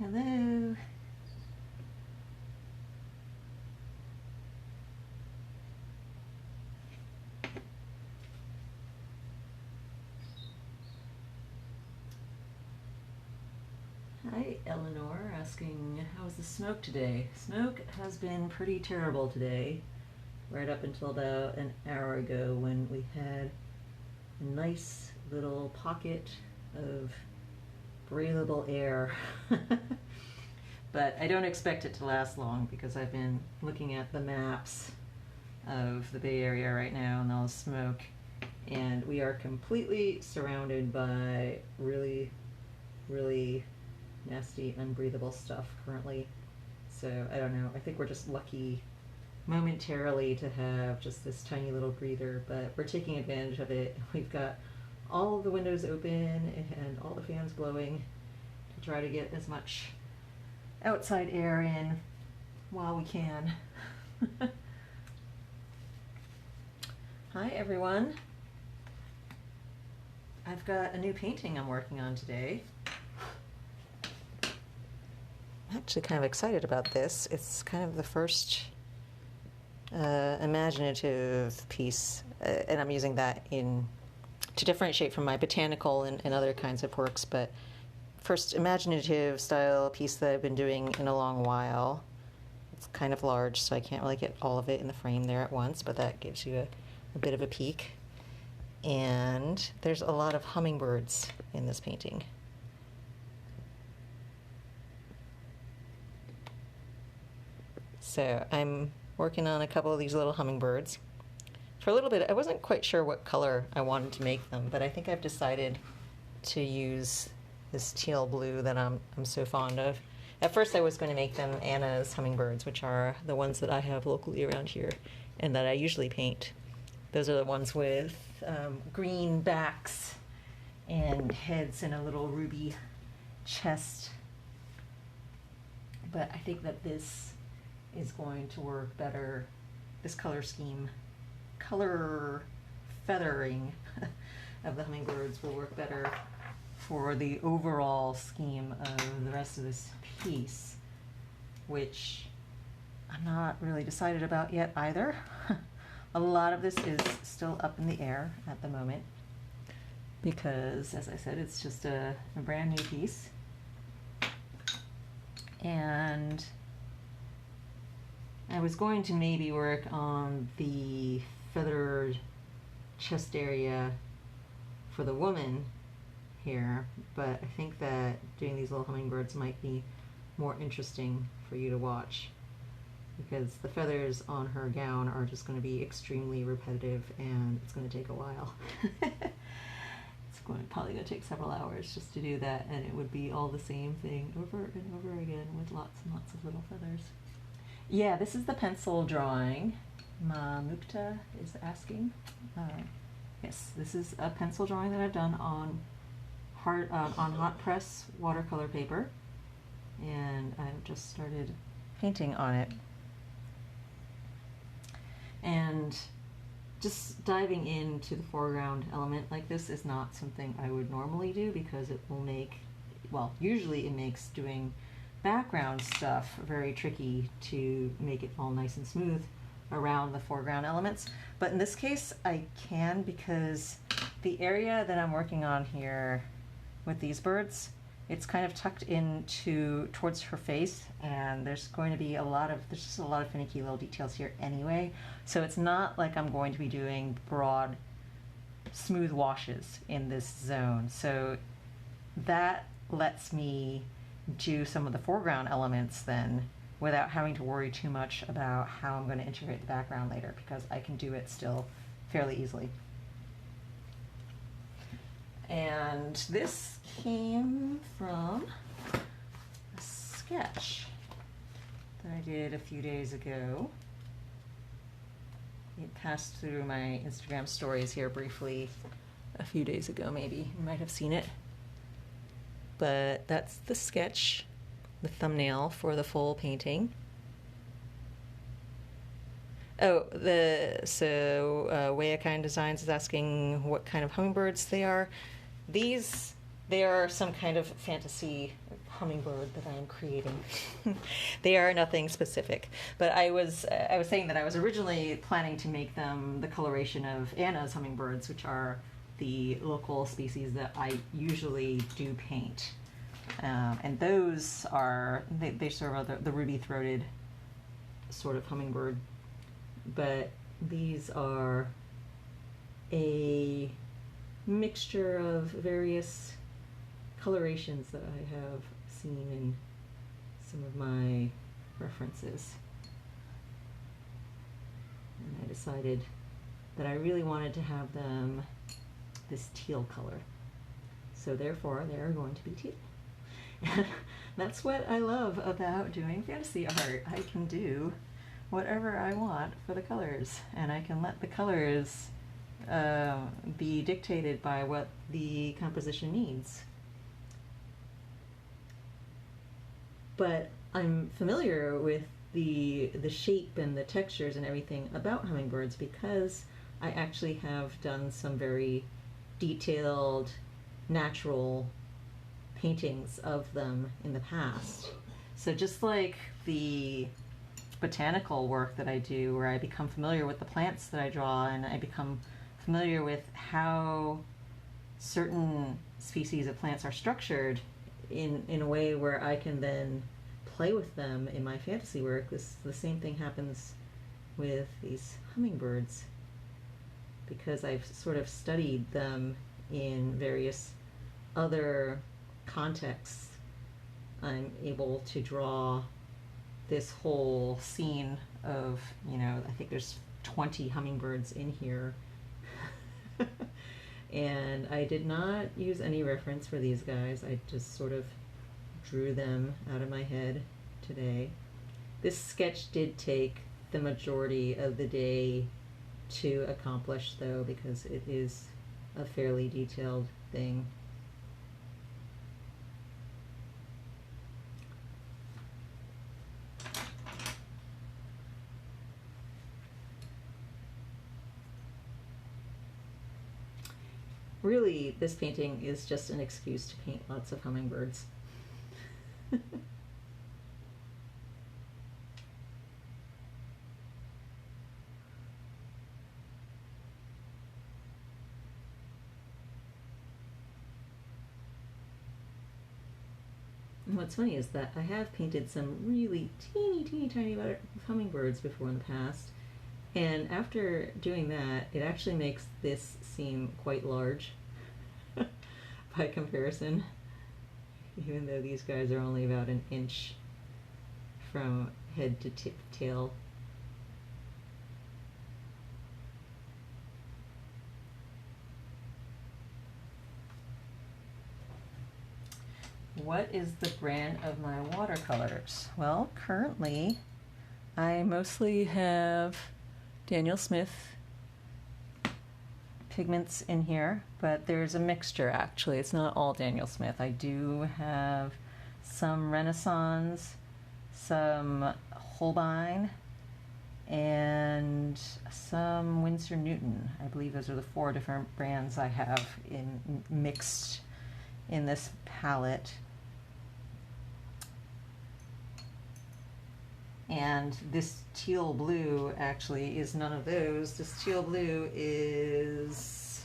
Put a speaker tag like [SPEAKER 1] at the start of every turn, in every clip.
[SPEAKER 1] Hello. Hi, Eleanor, asking how's the smoke today? Smoke has been pretty terrible today, right up until about an hour ago when we had a nice little pocket of breathable air. But I don't expect it to last long because I've been looking at the maps of the Bay Area right now and all the smoke, and we are completely surrounded by really, really nasty, unbreathable stuff currently. So I don't know, I think we're just lucky momentarily to have just this tiny little breather, but we're taking advantage of it. We've got all the windows open and all the fans blowing to try to get as much outside air in while we can. Hi everyone. I've got a new painting I'm working on today. I'm actually kind of excited about this. It's kind of the first imaginative piece, and I'm using that to differentiate from my botanical and other kinds of works, but first imaginative style piece that I've been doing in a long while. It's kind of large, so I can't really get all of it in the frame there at once, but that gives you a bit of a peek. And there's a lot of hummingbirds in this painting. So I'm working on a couple of these little hummingbirds. For a little bit, I wasn't quite sure what color I wanted to make them, but I think I've decided to use this teal blue that I'm so fond of. At first I was going to make them Anna's hummingbirds, which are the ones that I have locally around here and that I usually paint. Those are the ones with green backs and heads and a little ruby chest. But I think that this is going to work better. This color scheme, color feathering of the hummingbirds will work better for the overall scheme of the rest of this piece, which I'm not really decided about yet either. A lot of this is still up in the air at the moment because, as I said, it's just a brand new piece. And I was going to maybe work on the feathered chest area for the woman here, but I think that doing these little hummingbirds might be more interesting for you to watch because the feathers on her gown are just going to be extremely repetitive and it's going to take a while. It's probably going to take several hours just to do that, and it would be all the same thing over and over again with lots and lots of little feathers. Yeah, this is the pencil drawing. Mukta is asking. Yes, this is a pencil drawing that I've done on hot press watercolor paper, and I've just started painting on it. And just diving into the foreground element like this is not something I would normally do because it will make, well, usually it makes doing background stuff very tricky to make it all nice and smooth around the foreground elements. But in this case I can, because the area that I'm working on here with these birds, it's kind of tucked into towards her face, and there's just a lot of finicky little details here anyway, so it's not like I'm going to be doing broad smooth washes in this zone. So that lets me do some of the foreground elements then without having to worry too much about how I'm going to integrate the background later, because I can do it still fairly easily. And this came from a sketch that I did a few days ago. It passed through my Instagram stories here briefly a few days ago, maybe. You might have seen it. But that's the sketch, the thumbnail for the full painting. Oh, Wea Kind Designs is asking what kind of hummingbirds they are. They are some kind of fantasy hummingbird that I am creating. They are nothing specific, but I was saying that I was originally planning to make them the coloration of Anna's hummingbirds, which are the local species that I usually do paint. And those are, they serve the ruby-throated sort of hummingbird, but these are a mixture of various colorations that I have seen in some of my references. And I decided that I really wanted to have them this teal color. So therefore, they're going to be teal. That's what I love about doing fantasy art. I can do whatever I want for the colors, and I can let the colors be dictated by what the composition needs. But I'm familiar with the shape and the textures and everything about hummingbirds because I actually have done some very detailed, natural paintings of them in the past. So just like the botanical work that I do, where I become familiar with the plants that I draw, and I become familiar with how certain species of plants are structured in a way where I can then play with them in my fantasy work. The same thing happens with these hummingbirds, because I've sort of studied them in various other contexts. I'm able to draw this whole scene of, I think there's 20 hummingbirds in here. And I did not use any reference for these guys. I just sort of drew them out of my head today. This sketch did take the majority of the day to accomplish, though, because it is a fairly detailed thing. Really, this painting is just an excuse to paint lots of hummingbirds. And what's funny is that I have painted some really teeny tiny hummingbirds before in the past, and after doing that, it actually makes this seem quite large by comparison, even though these guys are only about an inch from head to tail. What is the brand of my watercolors? Well, currently I mostly have Daniel Smith pigments in here, but there's a mixture actually. It's not all Daniel Smith. I do have some Renaissance, some Holbein, and some Winsor Newton. I believe those are the 4 different brands I have mixed in this palette. And this teal blue actually is none of those. This teal blue is,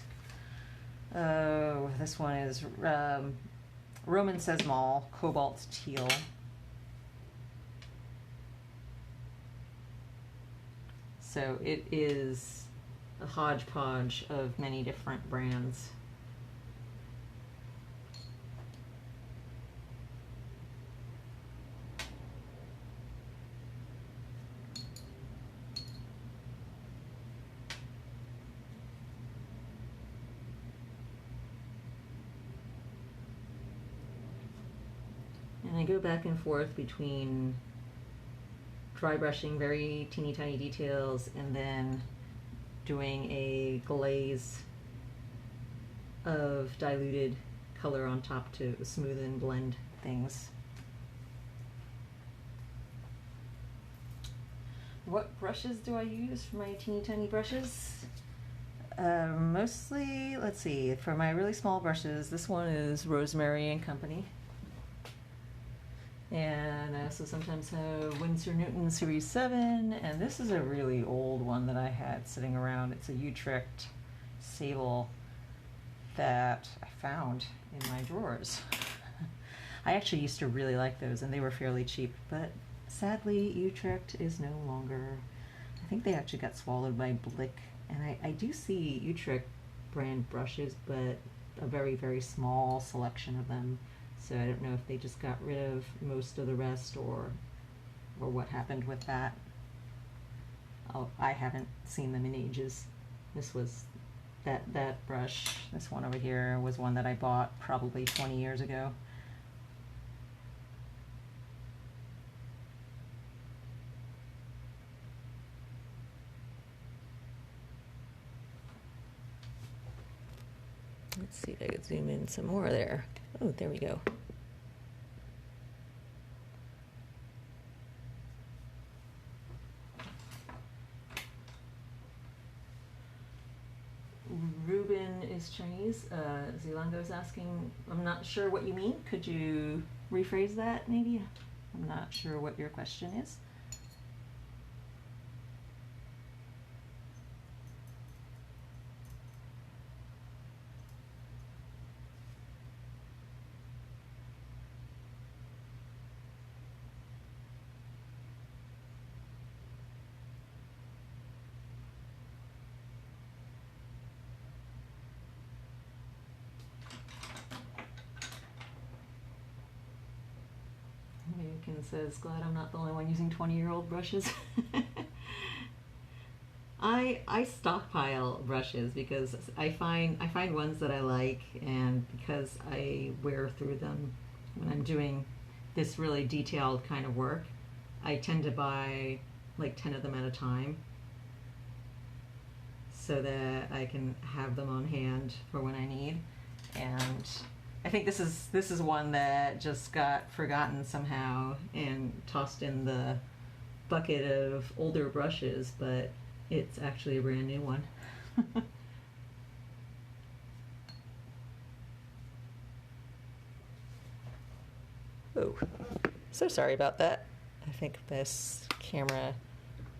[SPEAKER 1] this one is Roman Sesmal Cobalt Teal. So it is a hodgepodge of many different brands. And I go back and forth between dry brushing very teeny tiny details and then doing a glaze of diluted color on top to smooth and blend things. What brushes do I use for my teeny tiny brushes? Mostly, let's see, for my really small brushes, this one is Rosemary and Company. And I also sometimes have Winsor Newton Series 7, and this is a really old one that I had sitting around. It's a Utrecht sable that I found in my drawers. I actually used to really like those, and they were fairly cheap, but sadly Utrecht is no longer. I think they actually got swallowed by Blick, and I do see Utrecht brand brushes, but a very, very small selection of them. So I don't know if they just got rid of most of the rest or what happened with that. Oh, I haven't seen them in ages. This was that brush, this one over here, was one that I bought probably 20 years ago. Let's see if I can zoom in some more there. Oh, there we go. Ruben is Chinese. Zilango is asking, I'm not sure what you mean. Could you rephrase that maybe? I'm not sure what your question is. American says, glad I'm not the only one using 20-year-old brushes. I stockpile brushes because I find ones that I like, and because I wear through them when I'm doing this really detailed kind of work, I tend to buy like 10 of them at a time so that I can have them on hand for when I need. And I think this is one that just got forgotten somehow and tossed in the bucket of older brushes, but it's actually a brand new one. Oh, so sorry about that. I think this camera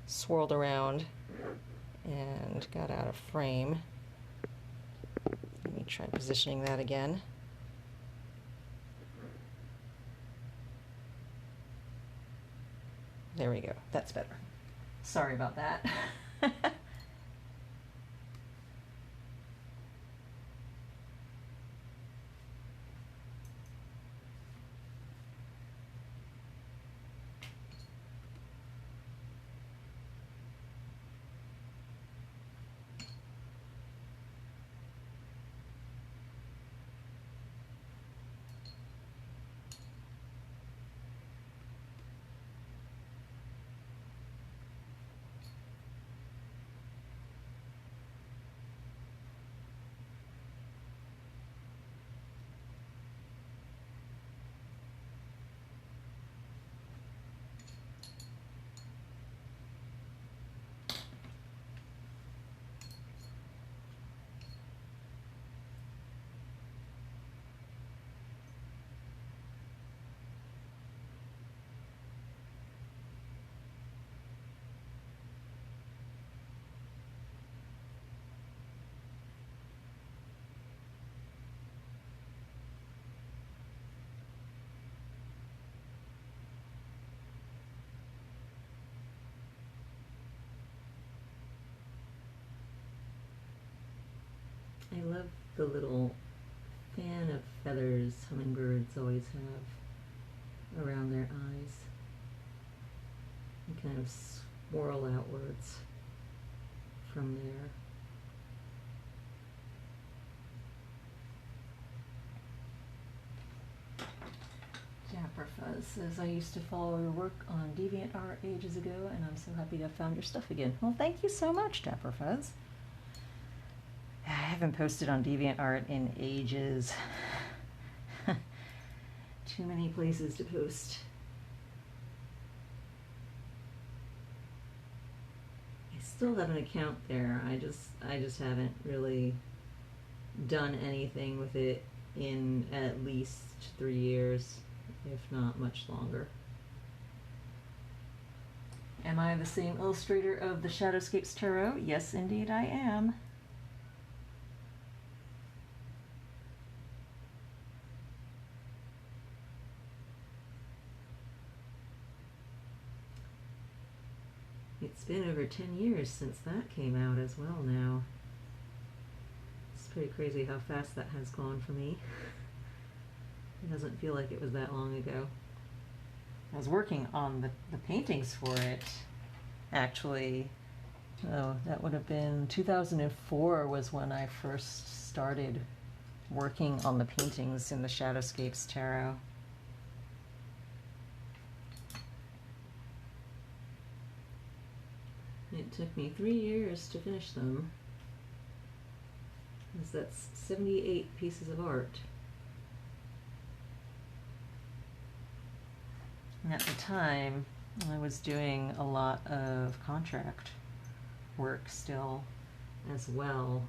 [SPEAKER 1] swirled around and got out of frame. Let me try positioning that again. There we go. That's better. Sorry about that. I love the little fan of feathers hummingbirds always have around their eyes. They kind of swirl outwards from there. Dapper Fuzz says, I used to follow your work on DeviantArt ages ago, and I'm so happy to have found your stuff again. Well, thank you so much, Dapper Fuzz. I haven't posted on DeviantArt in ages. Too many places to post. I still have an account there. I just haven't really done anything with it in at least 3 years. if not much longer. Am I the same illustrator of the Shadowscapes Tarot? Yes, indeed I am. It's been over 10 years since that came out as well now. It's pretty crazy how fast that has gone for me. It doesn't feel like it was that long ago. I was working on the paintings for it, actually. Oh, that would have been 2004 was when I first started working on the paintings in the Shadowscapes Tarot. It took me 3 years to finish them, because that's 78 pieces of art. And at the time, I was doing a lot of contract work still as well.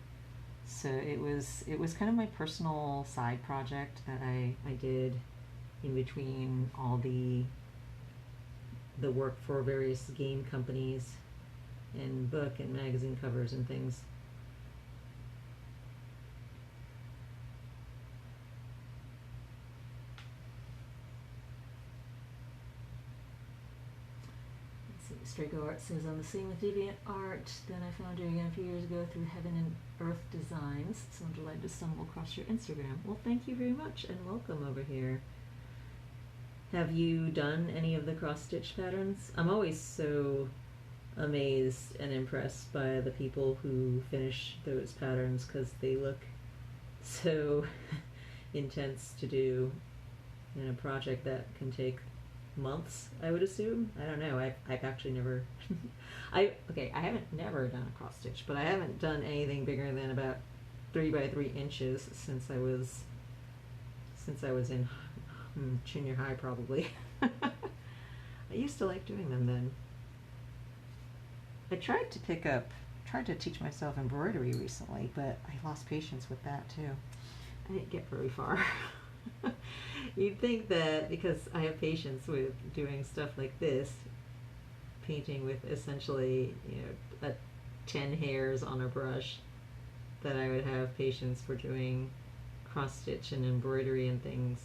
[SPEAKER 1] So it was kind of my personal side project that I did in between all the work for various game companies and book and magazine covers and things. Strago Art says, I'm the same with Deviant Art. Then I found you again a few years ago through Heaven and Earth Designs. So I'm delighted to stumble across your Instagram. Well, thank you very much and welcome over here. Have you done any of the cross-stitch patterns? I'm always so amazed and impressed by the people who finish those patterns because they look so intense to do in a project that can take months, I would assume. I don't know. I've actually never I haven't never done a cross stitch, but I haven't done anything bigger than about 3 by 3 inches since I was in junior high probably. I used to like doing them then. I tried to teach myself embroidery recently, but I lost patience with that too. I didn't get very far. You'd think that because I have patience with doing stuff like this, painting with essentially, 10 hairs on a brush, that I would have patience for doing cross stitch and embroidery and things.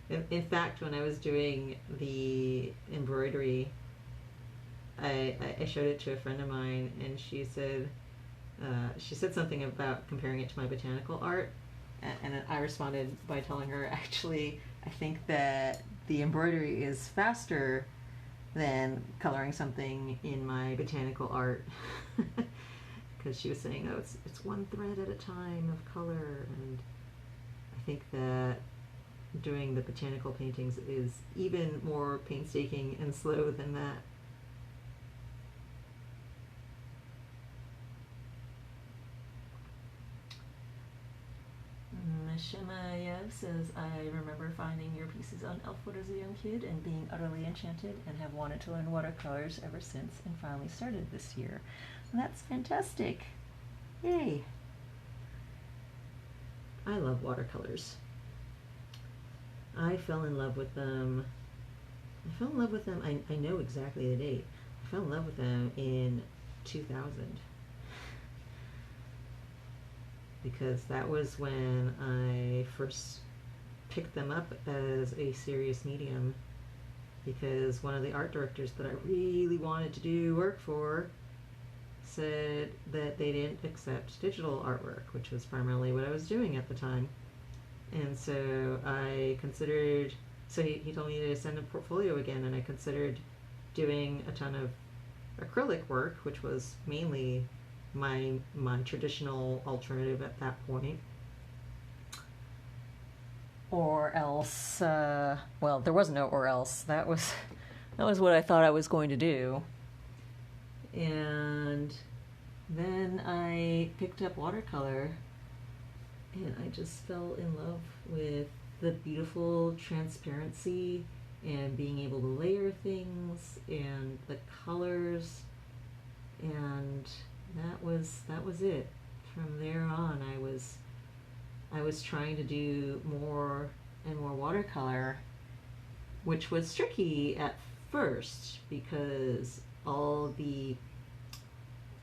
[SPEAKER 1] In fact, when I was doing the embroidery, I showed it to a friend of mine, and she said something about comparing it to my botanical art. And I responded by telling her, actually, I think that the embroidery is faster than coloring something in my botanical art. Because she was saying, oh, it's one thread at a time of color. And I think that doing the botanical paintings is even more painstaking and slow than that. Shemayev says, I remember finding your pieces on Elfwood as a young kid and being utterly enchanted and have wanted to learn watercolors ever since and finally started this year. And that's fantastic. Yay. I love watercolors. I fell in love with them. I know exactly the date. I fell in love with them in 2000. Because that was when I first picked them up as a serious medium, because one of the art directors that I really wanted to do work for said that they didn't accept digital artwork, which was primarily what I was doing at the time. And so I considered, he told me to send a portfolio again, and I considered doing a ton of acrylic work, which was mainly my traditional alternative at that point. Or else, well, there was no or else. That was what I thought I was going to do. And then I picked up watercolor, and I just fell in love with the beautiful transparency and being able to layer things and the colors, and that was it. From there on, I was trying to do more and more watercolor, which was tricky at first because all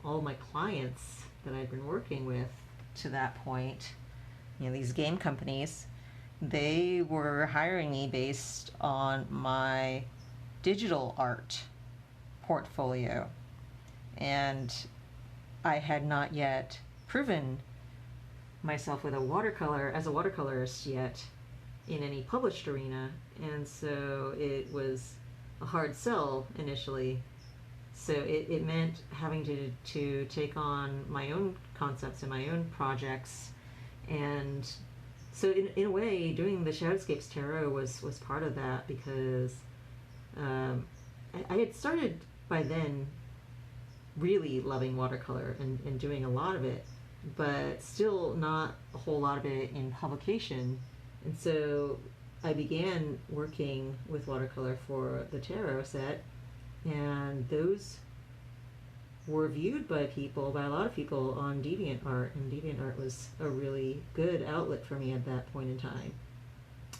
[SPEAKER 1] my clients that I'd been working with to that point, these game companies, they were hiring me based on my digital art portfolio. And I had not yet proven myself as a watercolorist yet in any published arena. And so it was a hard sell initially. So it meant having to take on my own concepts and my own projects. And so in a way, doing the Shadowscapes Tarot was part of that, because I had started by then really loving watercolor and doing a lot of it, but still not a whole lot of it in publication. And so I began working with watercolor for the tarot set, and those were viewed by a lot of people on DeviantArt, and DeviantArt was a really good outlet for me at that point in time.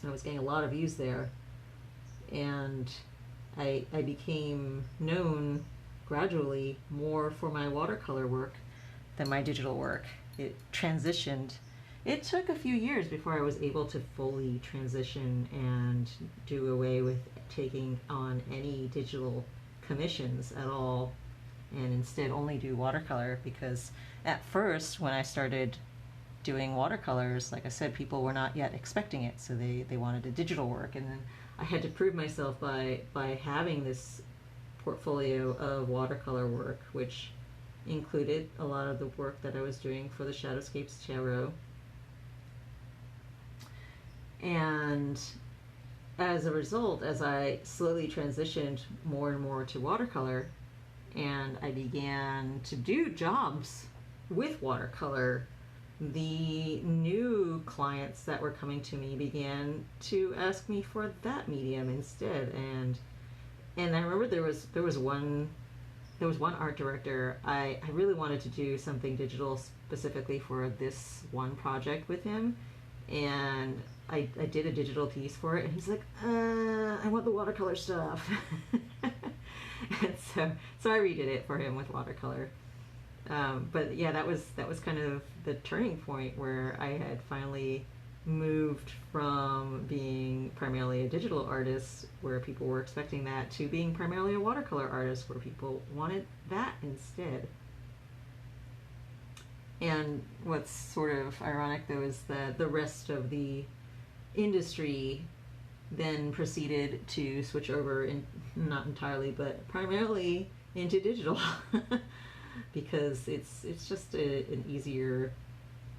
[SPEAKER 1] I was getting a lot of views there, and I became known gradually more for my watercolor work than my digital work. It transitioned. It took a few years before I was able to fully transition and do away with taking on any digital commissions at all, and instead only do watercolor, because at first when I started doing watercolors, like I said, people were not yet expecting it, so they wanted a digital work. And then I had to prove myself by having this portfolio of watercolor work, which included a lot of the work that I was doing for the Shadowscapes Tarot. And as a result, as I slowly transitioned more and more to watercolor, and I began to do jobs with watercolor, the new clients that were coming to me began to ask me for that medium instead. And I remember there was one art director. I really wanted to do something digital specifically for this one project with him, and I did a digital piece for it, and he's like, I want the watercolor stuff. And so I redid it for him with watercolor. But yeah, that was kind of the turning point where I had finally moved from being primarily a digital artist, where people were expecting that, to being primarily a watercolor artist, where people wanted that instead. And what's sort of ironic, though, is that the rest of the industry then proceeded to switch over, not entirely, but primarily into digital, because it's just an easier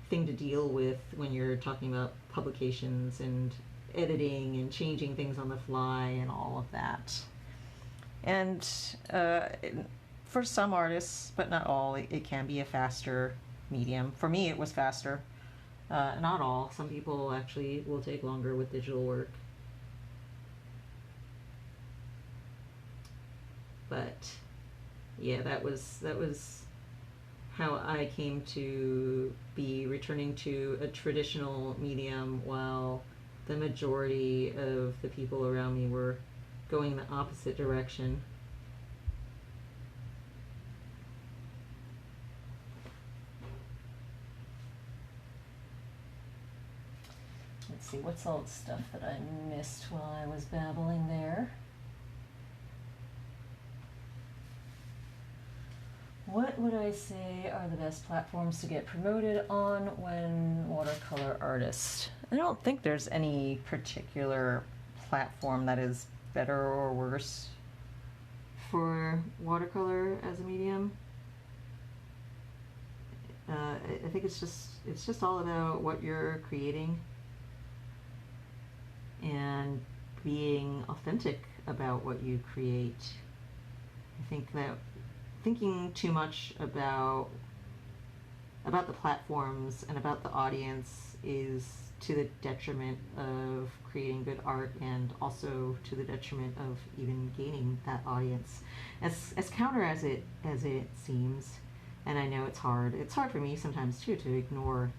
[SPEAKER 1] thing to deal with when you're talking about publications and editing and changing things on the fly and all of that. And for some artists, but not all, it can be a faster medium. For me, it was faster. Not all. Some people actually will take longer with digital work. But yeah, that was how I came to be returning to a traditional medium, while the majority of the people around me were going the opposite direction. Let's see, what's all the stuff that I missed while I was babbling there? What would I say are the best platforms to get promoted on when watercolor artist? I don't think there's any particular platform that is better or worse for watercolor as a medium. I think it's just all about what you're creating and being authentic about what you create. I think that thinking too much about the platforms and about the audience is to the detriment of creating good art, and also to the detriment of even gaining that audience. As counter as it seems, and I know it's hard for me sometimes too to ignore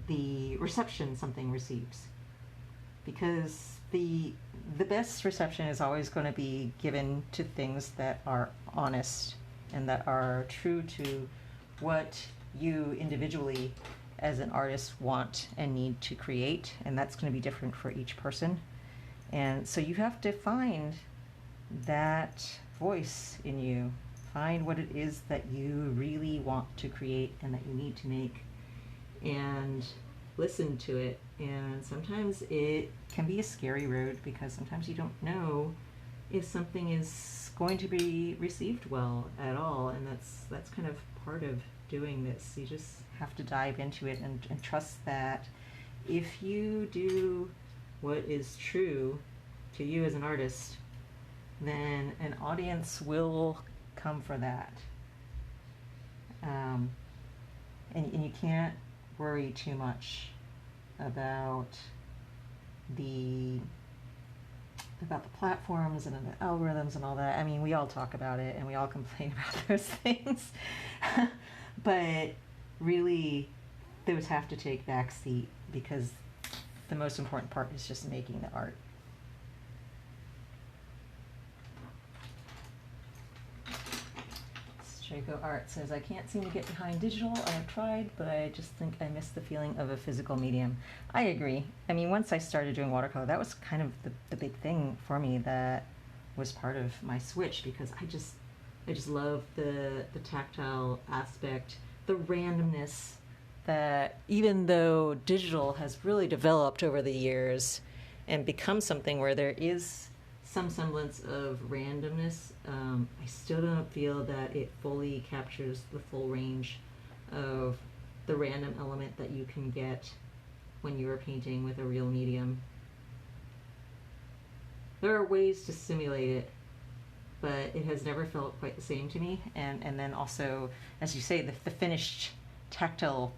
[SPEAKER 1] the reception something receives, because the the best reception is always going to be given to things that are honest and that are true to what you individually as an artist want and need to create, and that's going to be different for each person. And so you have to find that voice in you, find what it is that you really want to create and that you need to make, and listen to it. And sometimes it can be a scary road because sometimes you don't know if something is going to be received well at all, and that's kind of part of doing this. You just have to dive into it and trust that if you do what is true to you as an artist, then an audience will come for that. And you can't worry too much about the platforms and the algorithms and all that. I mean, we all talk about it and we all complain about those things. But really, those have to take backseat because the most important part is just making the art. Draco Art says, I can't seem to get behind digital. I have tried, but I just think I miss the feeling of a physical medium. I agree. I mean, once I started doing watercolor, that was kind of the big thing for me that was part of my switch, because I just love the tactile aspect, the randomness that even though digital has really developed over the years and become something where there is some semblance of randomness, I still don't feel that it fully captures the full range of the random element that you can get when you are painting with a real medium. There are ways to simulate it, but it has never felt quite the same to me. And then also, as you say, the finished tactile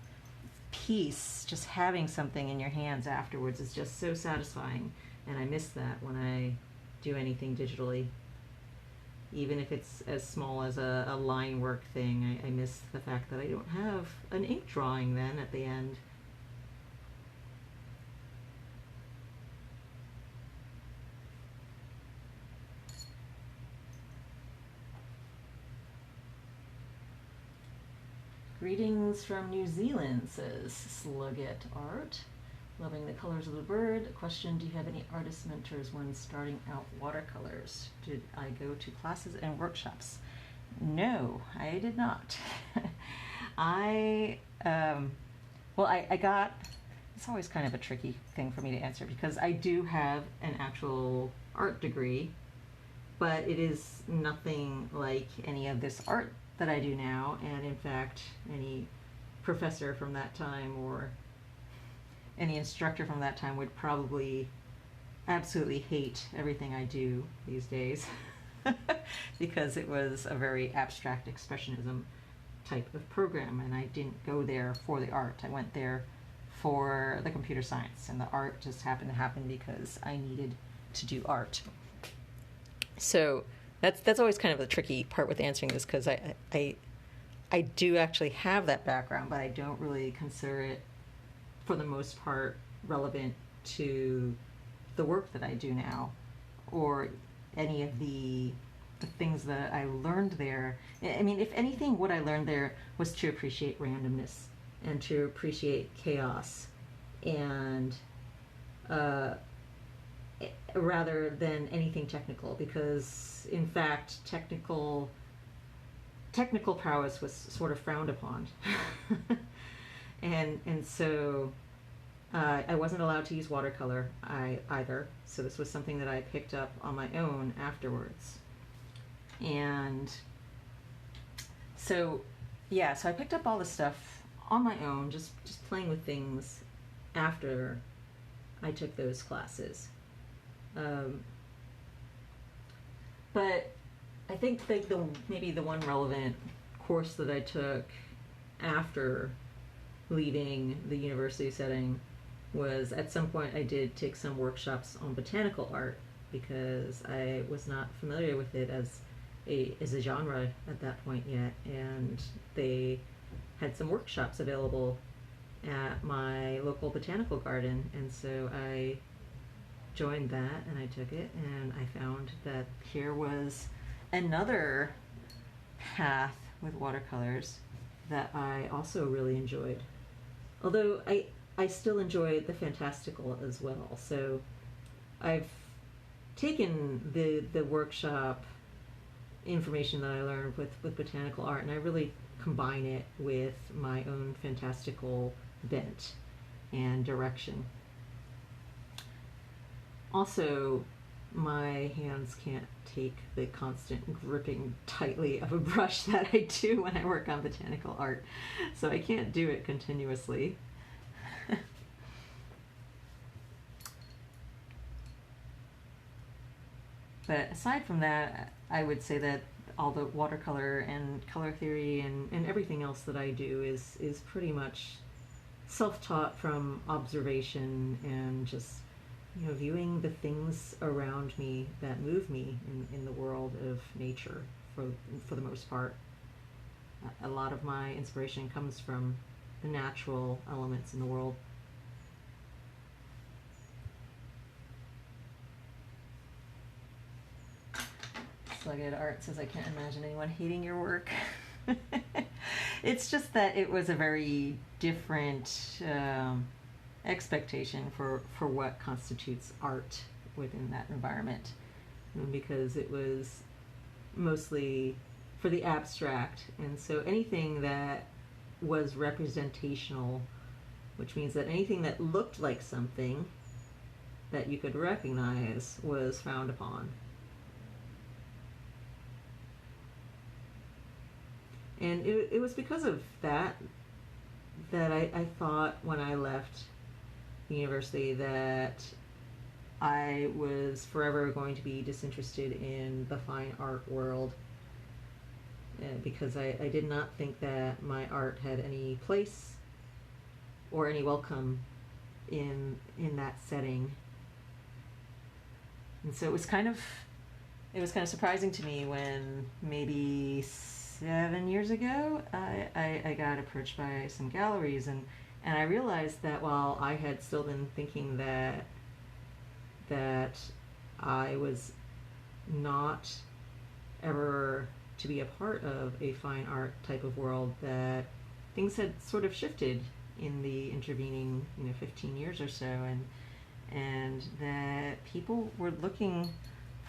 [SPEAKER 1] piece, just having something in your hands afterwards is just so satisfying, and I miss that when I do anything digitally. Even if it's as small as a line work thing, I miss the fact that I don't have an ink drawing then at the end. Greetings from New Zealand, says Slugget Art. Loving the colors of the bird. Question, do you have any artist mentors when starting out watercolors? Did I go to classes and workshops? No, I did not. I got, it's always kind of a tricky thing for me to answer because I do have an actual art degree, but it is nothing like any of this art that I do now. And in fact, any professor from that time or any instructor from that time would probably absolutely hate everything I do these days because it was a very abstract expressionism type of program, and I didn't go there for the art. I went there for the computer science, and the art just happened to happen because I needed to do art. So that's always kind of the tricky part with answering this, because I do actually have that background, but I don't really consider it for the most part relevant to the work that I do now, or any of the things that I learned there. I mean, if anything, what I learned there was to appreciate randomness and to appreciate chaos, and rather than anything technical, because in fact technical prowess was sort of frowned upon. And so I wasn't allowed to use watercolor either, so this was something that I picked up on my own afterwards. And so yeah, so I picked up all this stuff on my own, just playing with things after I took those classes. But I think maybe the one relevant course that I took after leaving the university setting was, at some point I did take some workshops on botanical art, because I was not familiar with it as a genre at that point yet, and they had some workshops available at my local botanical garden, and so I joined that and I took it, and I found that here was another path with watercolors that I also really enjoyed. Although I still enjoy the fantastical as well. So I've taken the workshop information that I learned with botanical art, and I really combine it with my own fantastical bent and direction. Also, my hands can't take the constant gripping tightly of a brush that I do when I work on botanical art, so I can't do it continuously. But aside from that, I would say that all the watercolor and color theory and everything else that I do is pretty much self-taught from observation and just, you know, viewing the things around me that move me in the world of nature for the most part. A lot of my inspiration comes from the natural elements in the world. Slugged Art says, I can't imagine anyone hating your work. It's just that it was a very different expectation for what constitutes art within that environment, because it was mostly for the abstract, and so anything that was representational, which means that anything that looked like something that you could recognize was frowned upon. And it was because of that I thought when I left the university that I was forever going to be disinterested in the fine art world, because I did not think that my art had any place or any welcome in that setting. And so it was kind of surprising to me when maybe 7 years ago I got approached by some galleries, and I realized that while I had still been thinking that I was not ever to be a part of a fine art type of world, that things had sort of shifted in the intervening 15 years or so, and that people were looking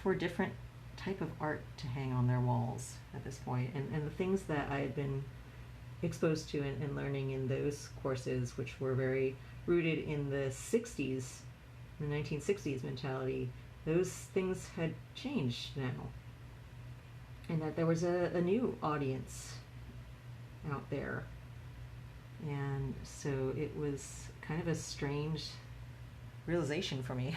[SPEAKER 1] for different type of art to hang on their walls at this point, and the things that I had been exposed to and learning in those courses, which were very rooted in the 60s, the 1960s mentality, those things had changed now, and that there was a new audience out there. And so it was kind of a strange realization for me.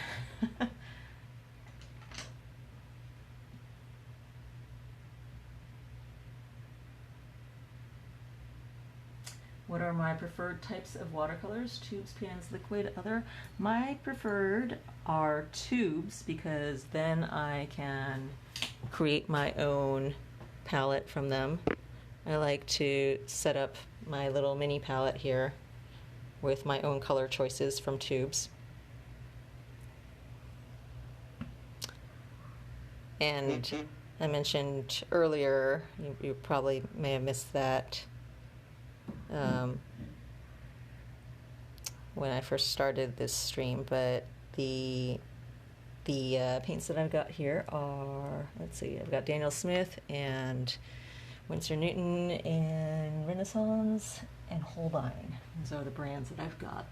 [SPEAKER 1] What are my preferred types of watercolors? Tubes, pans, liquid, other? My preferred are tubes, because then I can create my own palette from them. I like to set up my little mini palette here with my own color choices from tubes. And I mentioned earlier, you probably may have missed that, when I first started this stream, but the paints that I've got here are, let's see, I've got Daniel Smith and Winsor Newton and Renaissance and Holbein. Those are the brands that I've got.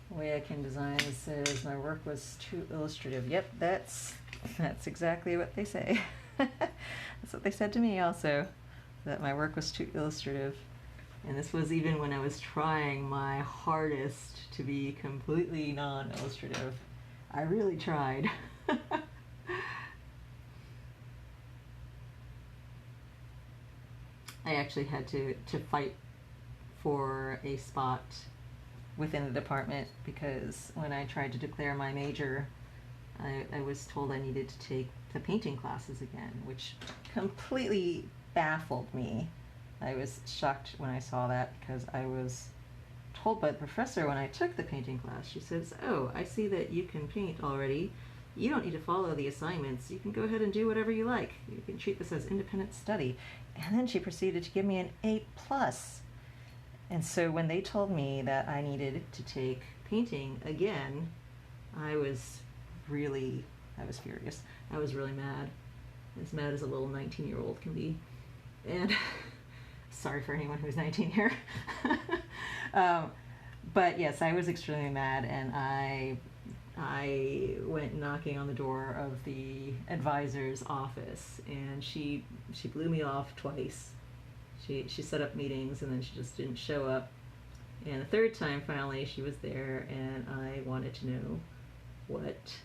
[SPEAKER 1] The way I can design says my work was too illustrative. Yep, that's exactly what they say. That's what they said to me also, that my work was too illustrative. And this was even when I was trying my hardest to be completely non-illustrative. I really tried. I actually had to fight for a spot within the department, because when I tried to declare my major, I was told I needed to take the painting classes again, which completely baffled me. I was shocked when I saw that because I was told by the professor when I took the painting class, she says, "Oh, I see that you can paint already. You don't need to follow the assignments. You can go ahead and do whatever you like. You can treat this as independent study." And then she proceeded to give me an A+. And so when they told me that I needed to take painting again, I was furious. I was really mad. As a little 19-year-old can be. And sorry for anyone who's 19 here. But yes, I was extremely mad, and I went knocking on the door of the advisor's office, and she blew me off twice. She set up meetings, and then she just didn't show up. And the third time, finally, she was there, and I wanted to know what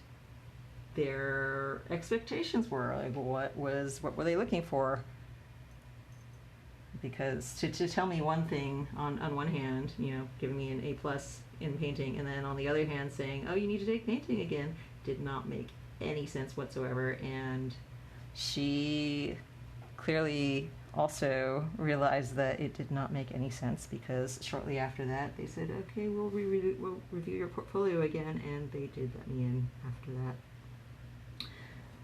[SPEAKER 1] their expectations were. Like, what were they looking for? Because to tell me one thing on one hand, you know, giving me an A+ in painting, and then on the other hand saying, "Oh, you need to take painting again," did not make any sense whatsoever. And she clearly also realized that it did not make any sense, because shortly after that they said, "Okay, we'll review your portfolio again," and they did let me in after that.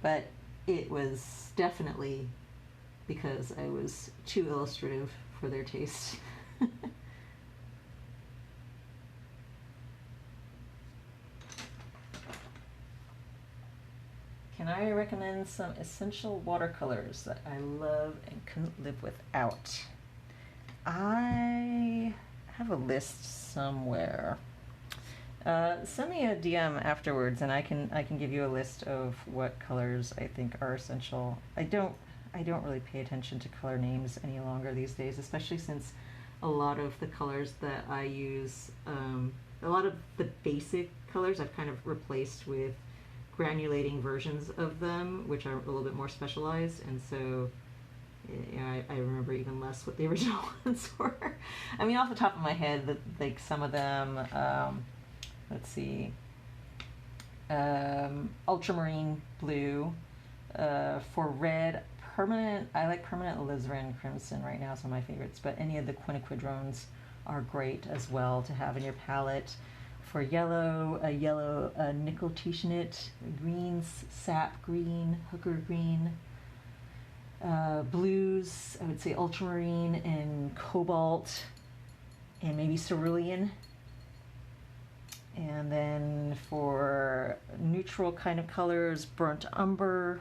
[SPEAKER 1] But it was definitely because I was too illustrative for their taste. Can I recommend some essential watercolors that I love and couldn't live without? I have a list somewhere. Send me a DM afterwards, and I can give you a list of what colors I think are essential. I don't really pay attention to color names any longer these days, especially since a lot of the colors that I use, a lot of the basic colors I've kind of replaced with granulating versions of them, which are a little bit more specialized, and so I remember even less what the original ones were. I mean, off the top of my head, like some of them, let's see, ultramarine blue, for red, I like permanent alizarin crimson right now, some of my favorites, but any of the quinacridrones are great as well to have in your palette. For yellow, a nickel tishanite, greens, sap green, hooker green, blues, I would say ultramarine and cobalt, and maybe cerulean. And then for neutral kind of colors, burnt umber,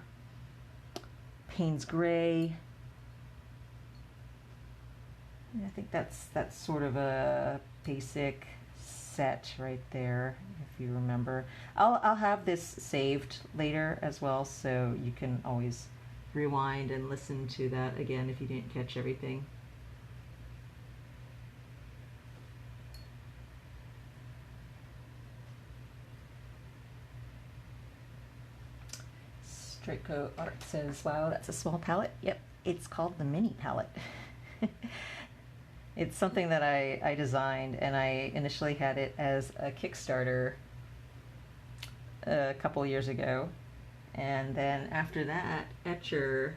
[SPEAKER 1] Payne's gray. I think that's sort of a basic set right there, if you remember. I'll have this saved later as well, so you can always rewind and listen to that again if you didn't catch everything. Draco Art says, "Wow, that's a small palette." Yep, it's called the mini palette. It's something that I designed, and I initially had it as a Kickstarter a couple years ago, and then after that, Etcher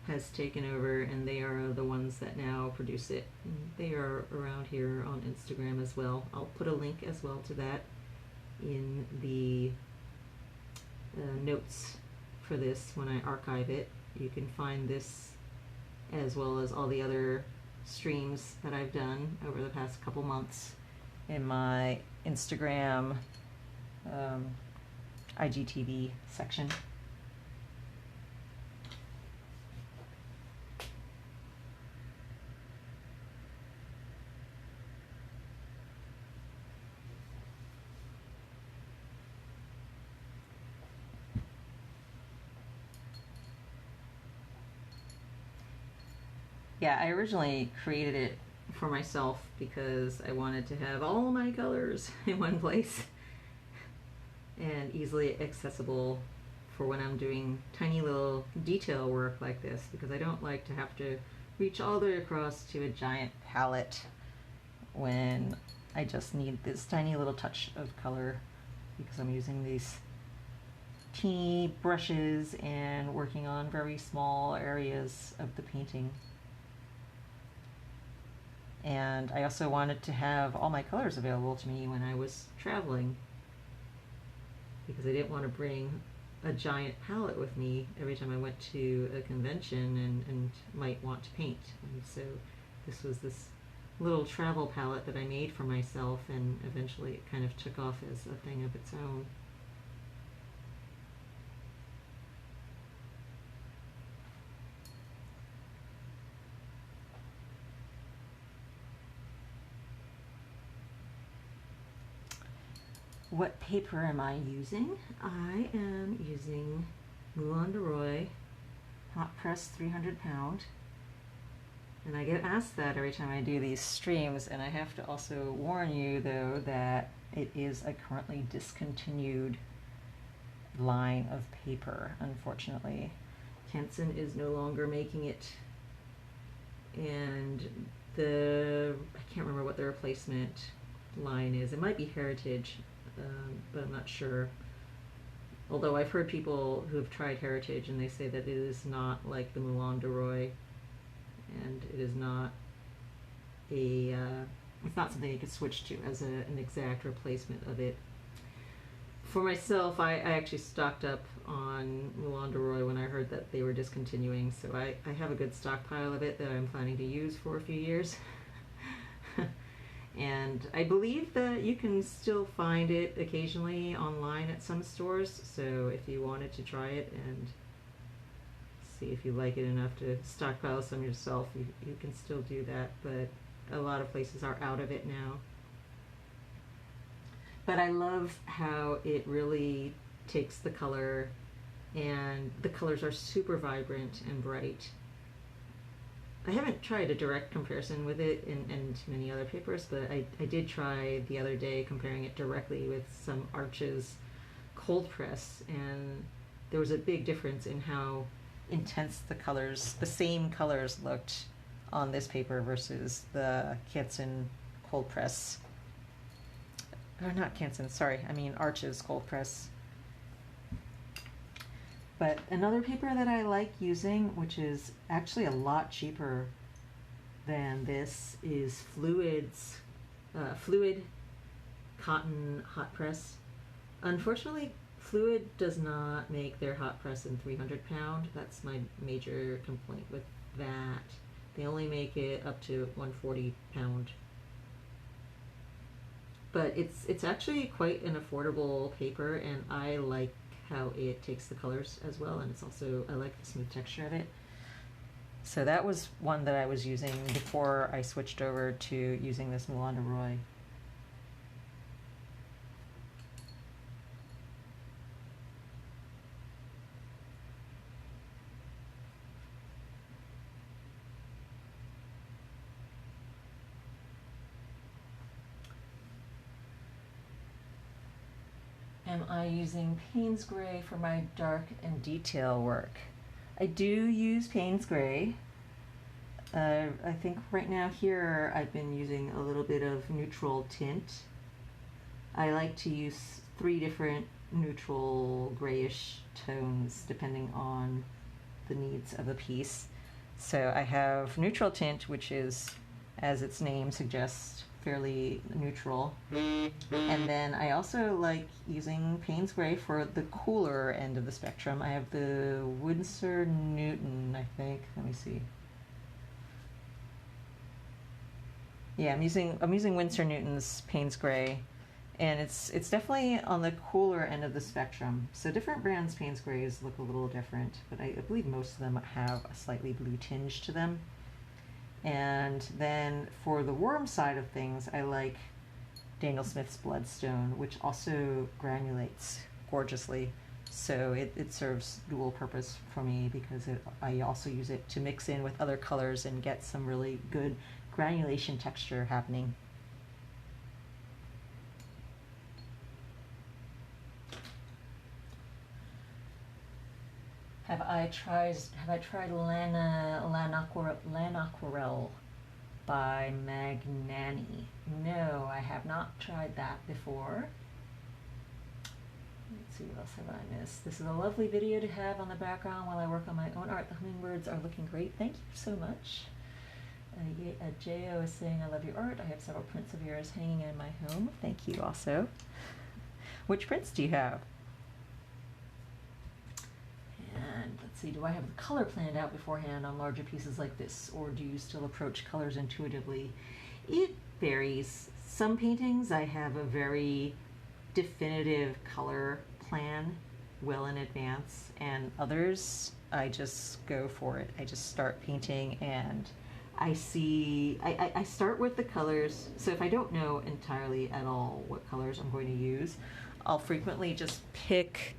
[SPEAKER 1] has taken over, and they are the ones that now produce it. And they are around here on Instagram as well. I'll put a link as well to that in the notes for this when I archive it. You can find this as well as all the other streams that I've done over the past couple months in my Instagram IGTV section. Yeah, I originally created it for myself because I wanted to have all my colors in one place and easily accessible for when I'm doing tiny little detail work like this, because I don't like to have to reach all the way across to a giant palette when I just need this tiny little touch of color, because I'm using these teeny brushes and working on very small areas of the painting. And I also wanted to have all my colors available to me when I was traveling, because I didn't want to bring a giant palette with me every time I went to a convention and might want to paint. And so this was this little travel palette that I made for myself, and eventually it kind of took off as a thing of its own. What paper am I using? I am using Moulin de Roy Hot Press 300 pound. And I get asked that every time I do these streams, and I have to also warn you though that it is a currently discontinued line of paper, unfortunately. Canson is no longer making it, and I can't remember what the replacement line is. It might be Heritage, but I'm not sure. Although I've heard people who have tried Heritage and they say that it is not like the Moulin de Roy, and it is not it's not something you could switch to as an exact replacement of it. For myself, I actually stocked up on Moulin de Roy when I heard that they were discontinuing, so I have a good stockpile of it that I'm planning to use for a few years. And I believe that you can still find it occasionally online at some stores, so if you wanted to try it and see if you like it enough to stockpile some yourself, you can still do that, but a lot of places are out of it now. But I love how it really takes the color, and the colors are super vibrant and bright. I haven't tried a direct comparison with it and many other papers, but I did try the other day comparing it directly with some Arches cold press, and there was a big difference in how intense the colors, the same colors, looked on this paper versus the Canson cold press. Or not Canson, sorry, I mean Arches cold press. But another paper that I like using, which is actually a lot cheaper than this, is Fluid Cotton Hot Press. Unfortunately, Fluid does not make their hot press in 300 pound. That's my major complaint with that. They only make it up to 140 pound. But it's actually quite an affordable paper, and I like how it takes the colors as well, and it's also, I like the smooth texture of it. So that was one that I was using before I switched over to using this Moulin de Roy. Am I using Payne's Gray for my dark and detail work? I do use Payne's Gray. I think right now here I've been using a little bit of neutral tint. I like to use 3 different neutral grayish tones depending on the needs of the piece. So I have neutral tint, which is, as its name suggests, fairly neutral. And then I also like using Payne's Gray for the cooler end of the spectrum. I have the Winsor Newton, I think. Let me see. Yeah, I'm using Winsor Newton's Payne's Gray, and it's definitely on the cooler end of the spectrum. So different brands' Payne's Grays look a little different, but I believe most of them have a slightly blue tinge to them. And then for the warm side of things, I like Daniel Smith's Bloodstone, which also granulates gorgeously. So it serves dual purpose for me, because I also use it to mix in with other colors and get some really good granulation texture happening. Have I tried Lanaquarelle by Magnani? No, I have not tried that before. Let's see, what else have I missed? This is a lovely video to have on the background while I work on my own art. The hummingbirds are looking great. Thank you so much. J.O. is saying, I love your art. I have several prints of yours hanging in my home. Thank you also. Which prints do you have? And let's see, do I have the color planned out beforehand on larger pieces like this, or do you still approach colors intuitively? It varies. Some paintings I have a very definitive color plan well in advance, and others I just go for it. I just start painting and I start with the colors. So if I don't know entirely at all what colors I'm going to use, I'll frequently just pick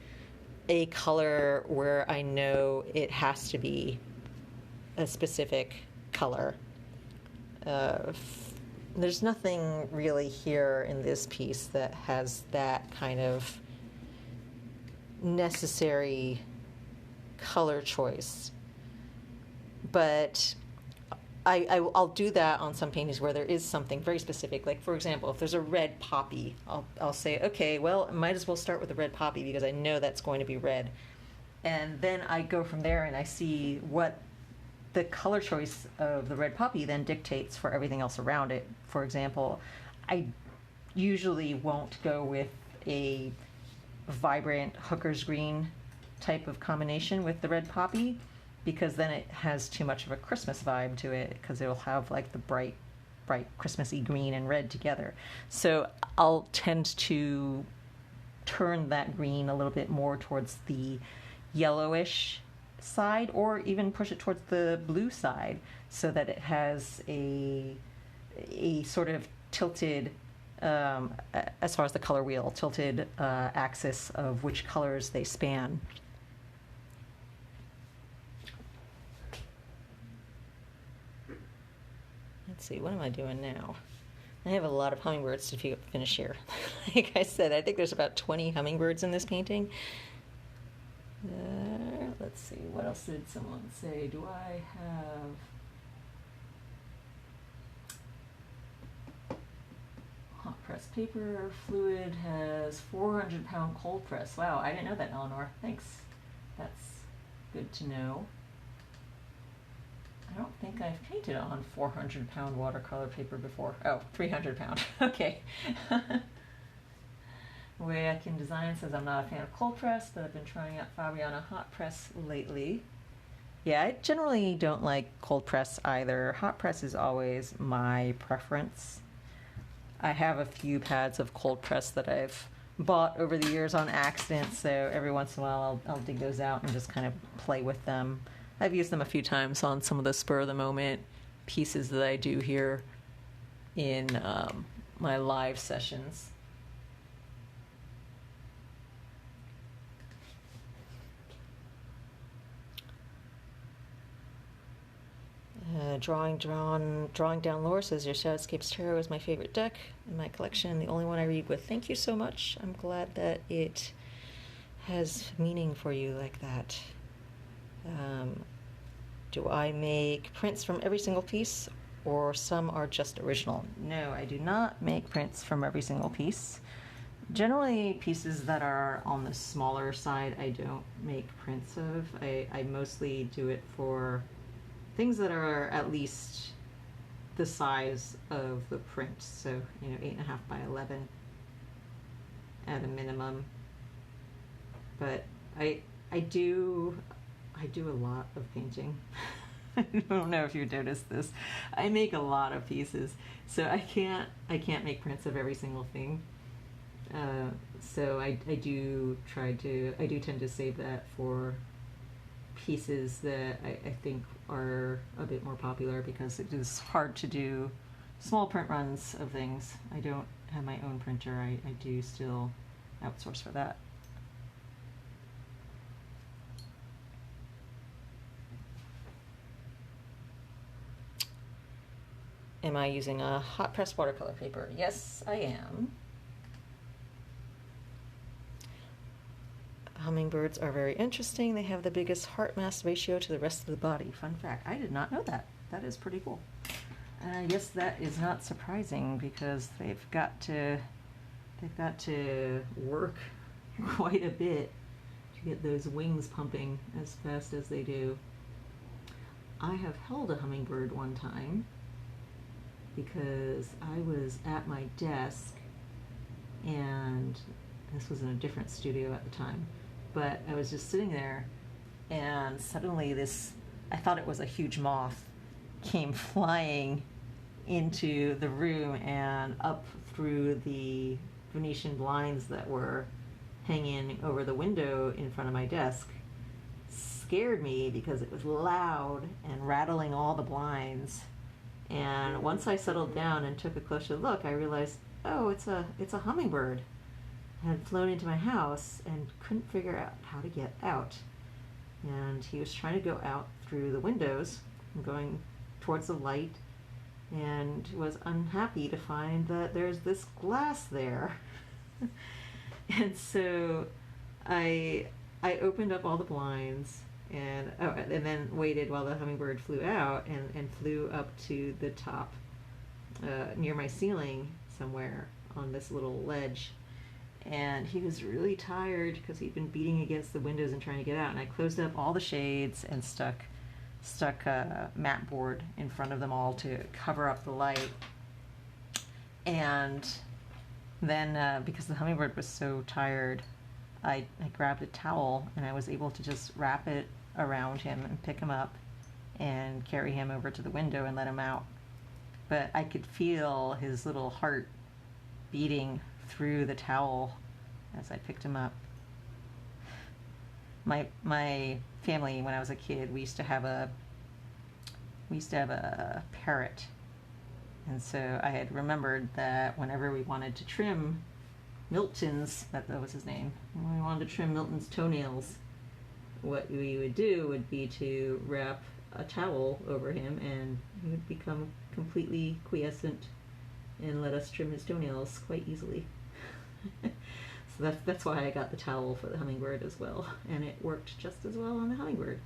[SPEAKER 1] a color where I know it has to be a specific color. There's nothing really here in this piece that has that kind of necessary color choice. But I'll do that on some paintings where there is something very specific. Like, for example, if there's a red poppy, I'll say, okay, well, I might as well start with the red poppy because I know that's going to be red. And then I go from there and I see what the color choice of the red poppy then dictates for everything else around it. For example, I usually won't go with a vibrant hooker's green type of combination with the red poppy, because then it has too much of a Christmas vibe to it, because it'll have like the bright Christmassy green and red together. So I'll tend to turn that green a little bit more towards the yellowish side, or even push it towards the blue side, so that it has a sort of tilted, as far as the color wheel, tilted axis of which colors they span. Let's see, what am I doing now? I have a lot of hummingbirds to finish here. Like I said, I think there's about 20 hummingbirds in this painting. Let's see, what else did someone say? Do I have hot press paper? Fluid has 400-pound cold press. Wow, I didn't know that, Eleanor. Thanks. That's good to know. I don't think I've painted on 400-pound watercolor paper before. Oh, 300-pound. Okay. The way I can design says I'm not a fan of cold press, but I've been trying out Fabriana hot press lately. Yeah, I generally don't like cold press either. Hot press is always my preference. I have a few pads of cold press that I've bought over the years on accident, so every once in a while I'll dig those out and just kind of play with them. I've used them a few times on some of the spur-of-the-moment pieces that I do here in my live sessions. Drawing Down Lore says, your Shadowscapes Tarot is my favorite deck in my collection, the only one I read with. Thank you so much. I'm glad that it has meaning for you like that. Do I make prints from every single piece, or some are just original? No, I do not make prints from every single piece. Generally, pieces that are on the smaller side, I don't make prints of. I mostly do it for things that are at least the size of the print. So, 8.5 by 11 at a minimum. But I do a lot of painting. I don't know if you noticed this. I make a lot of pieces, so I can't make prints of every single thing. So I do tend to save that for pieces that I think are a bit more popular, because it is hard to do small print runs of things. I don't have my own printer. I do still outsource for that. Am I using a hot press watercolor paper? Yes, I am. Hummingbirds are very interesting. They have the biggest heart mass ratio to the rest of the body. Fun fact. I did not know that. That is pretty cool. And I guess that is not surprising, because they've got to work quite a bit to get those wings pumping as fast as they do. I have held a hummingbird one time because I was at my desk, and this was in a different studio at the time, but I was just sitting there, and suddenly this, I thought it was a huge moth, came flying into the room and up through the Venetian blinds that were hanging over the window in front of my desk. Scared me because it was loud and rattling all the blinds. And once I settled down and took a closer look, I realized, oh, it's a hummingbird. It had flown into my house and couldn't figure out how to get out. And he was trying to go out through the windows, going towards the light, and was unhappy to find that there's this glass there. And so I opened up all the blinds and then waited while the hummingbird flew out and flew up to the top near my ceiling somewhere on this little ledge. And he was really tired because he'd been beating against the windows and trying to get out. And I closed up all the shades and stuck a mat board in front of them all to cover up the light. And then because the hummingbird was so tired, I grabbed a towel and I was able to just wrap it around him and pick him up and carry him over to the window and let him out. But I could feel his little heart beating through the towel as I picked him up. My family, when I was a kid, we used to have a parrot. And so I had remembered that whenever we wanted to trim Milton's, that was his name, when we wanted to trim Milton's toenails, what we would do would be to wrap a towel over him, and he would become completely quiescent and let us trim his toenails quite easily. So that's why I got the towel for the hummingbird as well, and it worked just as well on the hummingbird.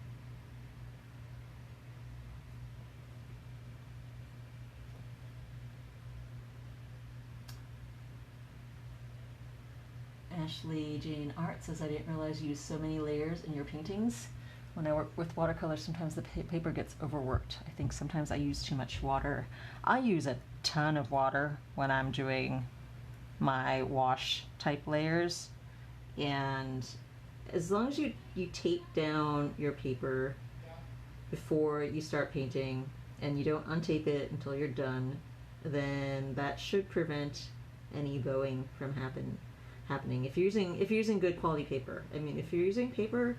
[SPEAKER 1] Ashley Jane Art says, I didn't realize you used so many layers in your paintings. When I work with watercolor, sometimes the paper gets overworked. I think sometimes I use too much water. I use a ton of water when I'm doing my wash type layers, and as long as you tape down your paper before you start painting and you don't untape it until you're done, then that should prevent any bowing from happening. If you're using good quality paper. I mean, if you're using paper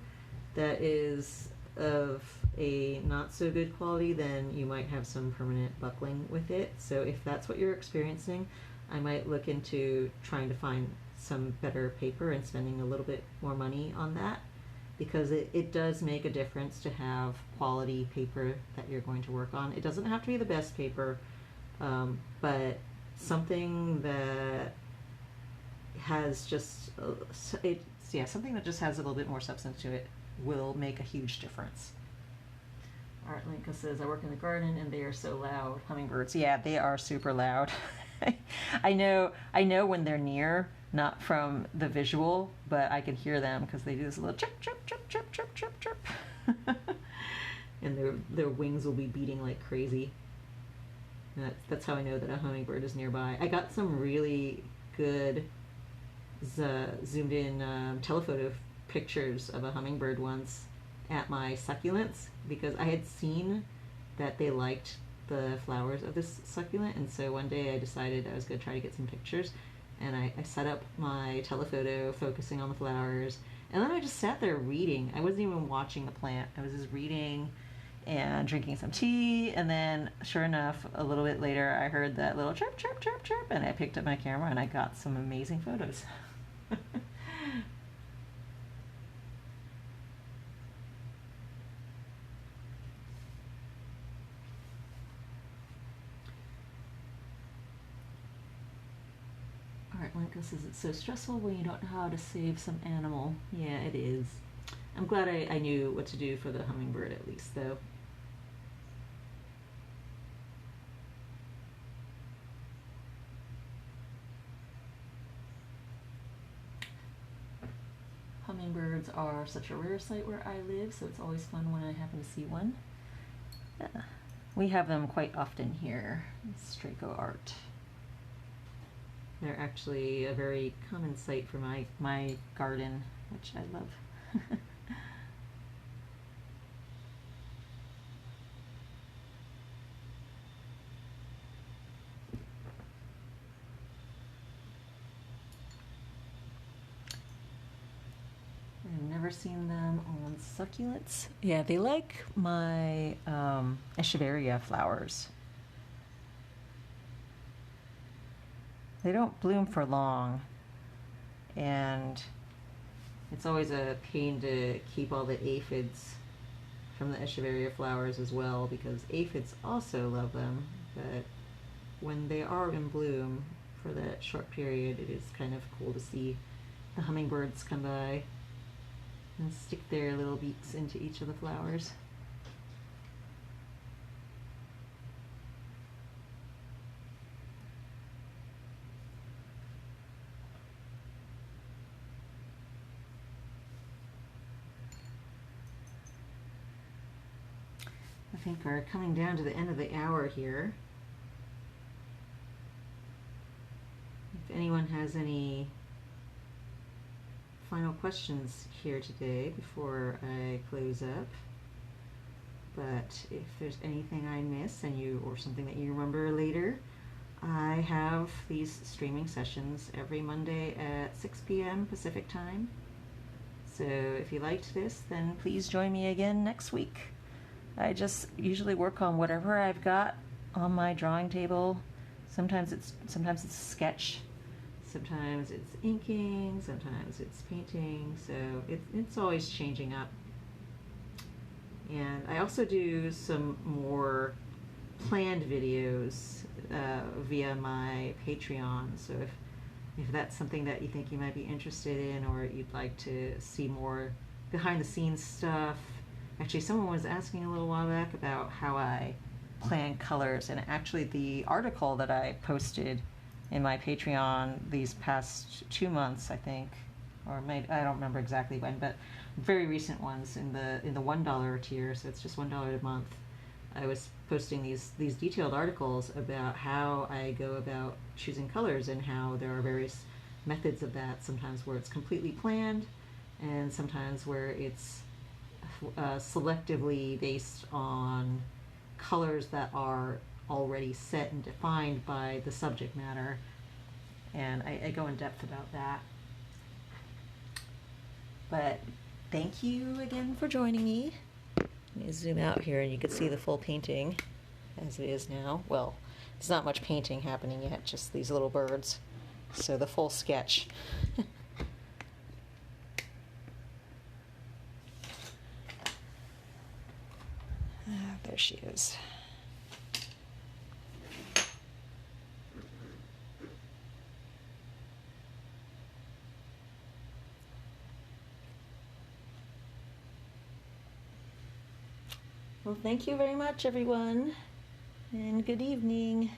[SPEAKER 1] that is of a not so good quality, then you might have some permanent buckling with it. So if that's what you're experiencing, I might look into trying to find some better paper and spending a little bit more money on that, because it does make a difference to have quality paper that you're going to work on. It doesn't have to be the best paper, but something that has just something that just has a little bit more substance to it will make a huge difference. Art Linka says, I work in the garden and they are so loud. Hummingbirds, yeah, they are super loud. I know when they're near, not from the visual, but I can hear them because they do this little chirp, chirp, chirp, chirp, chirp, chirp, chirp. And their wings will be beating like crazy. And that's how I know that a hummingbird is nearby. I got some really good zoomed in telephoto pictures of a hummingbird once at my succulents, because I had seen that they liked the flowers of this succulent, and so one day I decided I was going to try to get some pictures, and I set up my telephoto focusing on the flowers, and then I just sat there reading. I wasn't even watching the plant. I was just reading and drinking some tea, and then sure enough, a little bit later I heard that little chirp, chirp, chirp, chirp, and I picked up my camera and I got some amazing photos. Art Lincoln says, it's so stressful when you don't know how to save some animal. Yeah, it is. I'm glad I knew what to do for the hummingbird at least, though. hummingbirds are such a rare sight where I live, so it's always fun when I happen to see one. Yeah. We have them quite often here. It's Straco art. They're actually a very common sight for my garden, which I love. I've never seen them on succulents. Yeah, they like my echeveria flowers. They don't bloom for long, and it's always a pain to keep all the aphids from the echeveria flowers as well, because aphids also love them, but when they are in bloom for that short period, it is kind of cool to see the hummingbirds come by and stick their little beaks into each of the flowers. I think we're coming down to the end of the hour here. If anyone has any final questions here today before I close up, but if there's anything I miss or something that you remember later, I have these streaming sessions every Monday at 6 p.m. Pacific time. So if you liked this, then please join me again next week. I just usually work on whatever I've got on my drawing table. Sometimes it's a sketch, sometimes it's inking, sometimes it's painting, so it's always changing up. And I also do some more planned videos via my Patreon, so if that's something that you think you might be interested in, or you'd like to see more behind the scenes stuff. Actually, someone was asking a little while back about how I plan colors, and actually the article that I posted in my Patreon these past 2 months, I think, or maybe, I don't remember exactly when, but very recent ones in the $1 tier, so it's just $1 a month. I was posting these detailed articles about how I go about choosing colors and how there are various methods of that, sometimes where it's completely planned and sometimes where it's selectively based on colors that are already set and defined by the subject matter, and I go in depth about that. But thank you again for joining me. Let me zoom out here and you can see the full painting as it is now. Well, there's not much painting happening yet, just these little birds. So the full sketch. There she is. Well, thank you very much, everyone, and good evening.